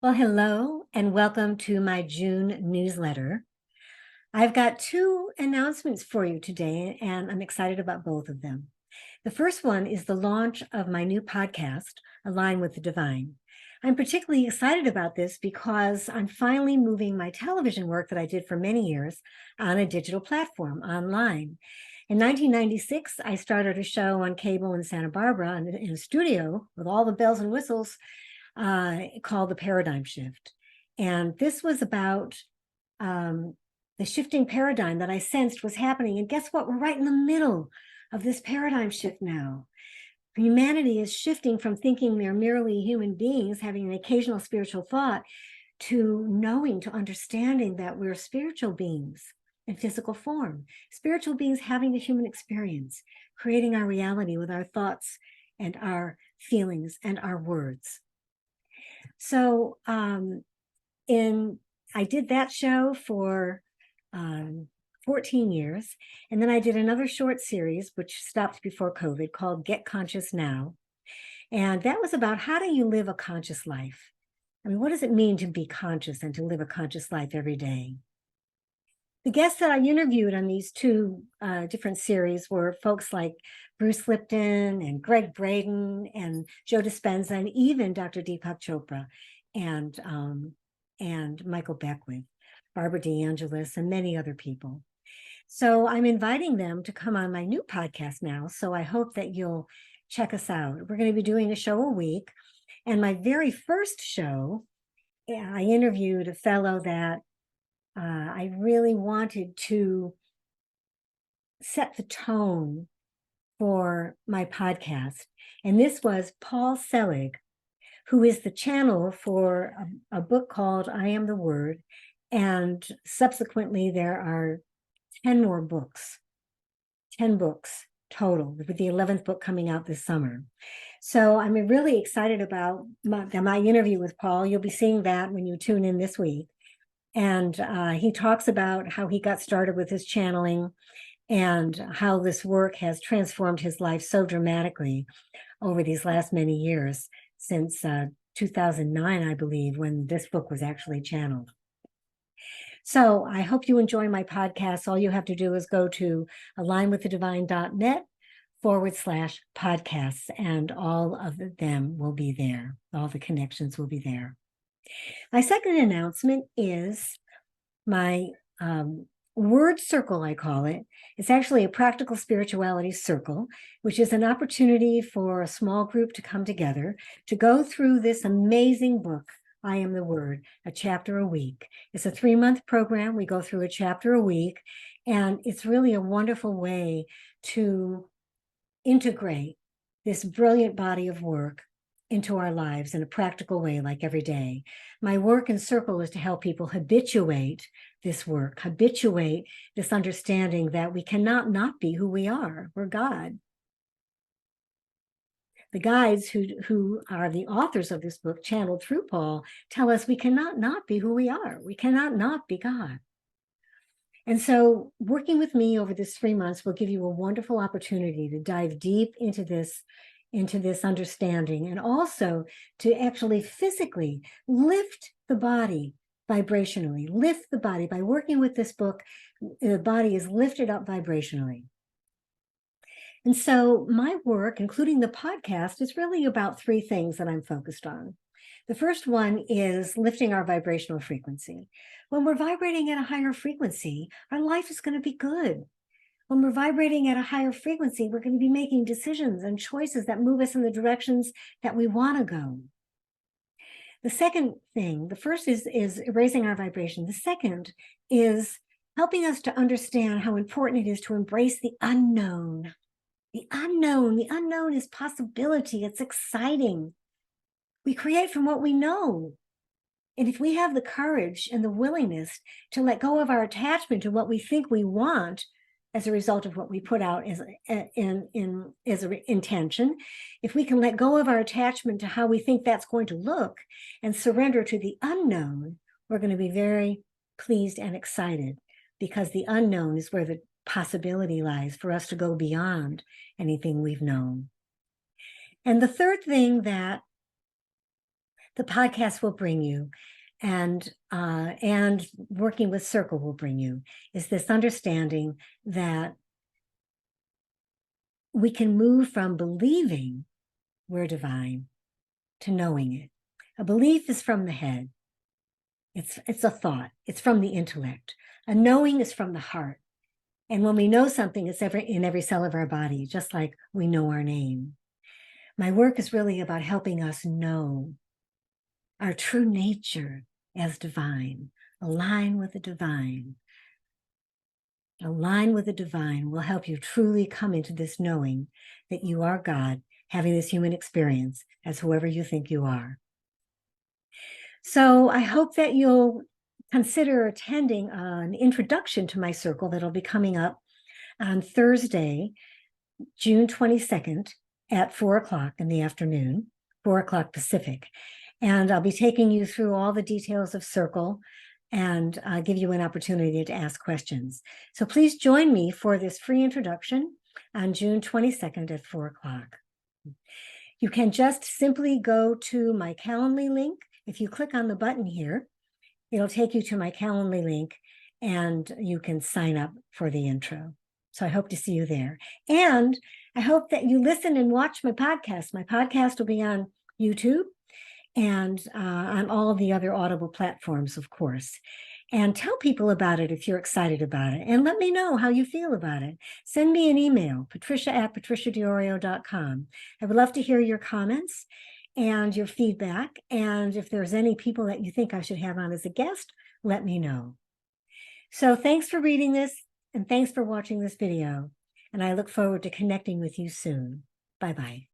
Well, hello and welcome to my June newsletter. I've got two announcements for you today, and I'm excited about both of them. The first one is the launch of my new podcast, Align with the Divine. I'm particularly excited about this because I'm finally moving my television work that I did for many years on a digital platform online. In 1996, I started a show on cable in Santa Barbara in a studio with all the bells and whistles called The Paradigm Shift. And this was about the shifting paradigm that I sensed was happening. And guess what? We're right in the middle of this paradigm shift now. Humanity is shifting from thinking they're merely human beings having an occasional spiritual thought to knowing, to understanding that we're spiritual beings in physical form, spiritual beings having a human experience, creating our reality with our thoughts and our feelings and our words. So I did that show for 14 years. And then I did another short series, which stopped before COVID, called Get Conscious Now. And that was about how do you live a conscious life? I mean, what does it mean to be conscious and to live a conscious life every day? The guests that I interviewed on these two different series were folks like Bruce Lipton and Greg Braden and Joe Dispenza and even Dr. Deepak Chopra and Michael Beckwith, Barbara DeAngelis, and many other people. So I'm inviting them to come on my new podcast now. So I hope that you'll check us out. We're going to be doing a show a week. And my very first show, I interviewed a fellow that I really wanted to set the tone for my podcast. And this was Paul Selig, who is the channel for a book called I Am the Word. And subsequently, there are 10 more books, 10 books total, with the 11th book coming out this summer. So I'm really excited about my interview with Paul. You'll be seeing that when you tune in this week. And he talks about how he got started with his channeling and how this work has transformed his life so dramatically over these last many years, since 2009, I believe, when this book was actually channeled. So I hope you enjoy my podcast. All you have to do is go to alignwiththedivine.net/podcasts, and all of them will be there. All the connections will be there. My second announcement is my word circle, I call it. It's actually a practical spirituality circle, which is an opportunity for a small group to come together to go through this amazing book, I Am the Word, a chapter a week. It's a 3-month program. We go through a chapter a week, and it's really a wonderful way to integrate this brilliant body of work into our lives in a practical way, like every day. My work in Circle is to help people habituate this work, habituate this understanding that we cannot not be who we are. We're God. The guides who are the authors of this book, channeled through Paul, tell us we cannot not be who we are. We cannot not be God. And so working with me over this 3 months will give you a wonderful opportunity to dive deep into this understanding, and also to actually physically lift the body vibrationally, lift the body. By working with this book, the body is lifted up vibrationally. And so my work, including the podcast, is really about 3 things that I'm focused on. The first one is lifting our vibrational frequency. When we're vibrating at a higher frequency, our life is going to be good. When we're vibrating at a higher frequency, we're going to be making decisions and choices that move us in the directions that we want to go. The second thing, the first is raising our vibration. The second is helping us to understand how important it is to embrace the unknown. The unknown is possibility. It's exciting. We create from what we know. And if we have the courage and the willingness to let go of our attachment to what we think we want as a result of what we put out as an intention, if we can let go of our attachment to how we think that's going to look and surrender to the unknown, we're going to be very pleased and excited, because the unknown is where the possibility lies for us to go beyond anything we've known. And the third thing that the podcast will bring you, and working with Circle will bring you, is this understanding that we can move from believing we're divine to knowing it. A belief is from the head. It's a thought. It's from the intellect. A knowing is from the heart. And when we know something, it's in every cell of our body, just like we know our name. My work is really about helping us know our true nature as divine, align with the divine. Align with the divine will help you truly come into this knowing that you are God, having this human experience as whoever you think you are. So I hope that you'll consider attending an introduction to my circle that'll be coming up on Thursday, June 22nd at 4 o'clock in the afternoon, 4 o'clock Pacific. And I'll be taking you through all the details of Circle and give you an opportunity to ask questions. So please join me for this free introduction on June 22nd at 4 o'clock. You can just simply go to my Calendly link. If you click on the button here, it'll take you to my Calendly link and you can sign up for the intro. So I hope to see you there. And I hope that you listen and watch my podcast. My podcast will be on YouTube and on all of the other Audible platforms, of course. And tell people about it if you're excited about it. And let me know how you feel about it. Send me an email, patricia@patriciadiorio.com. I would love to hear your comments and your feedback. And if there's any people that you think I should have on as a guest, let me know. So thanks for reading this and thanks for watching this video. And I look forward to connecting with you soon. Bye-bye.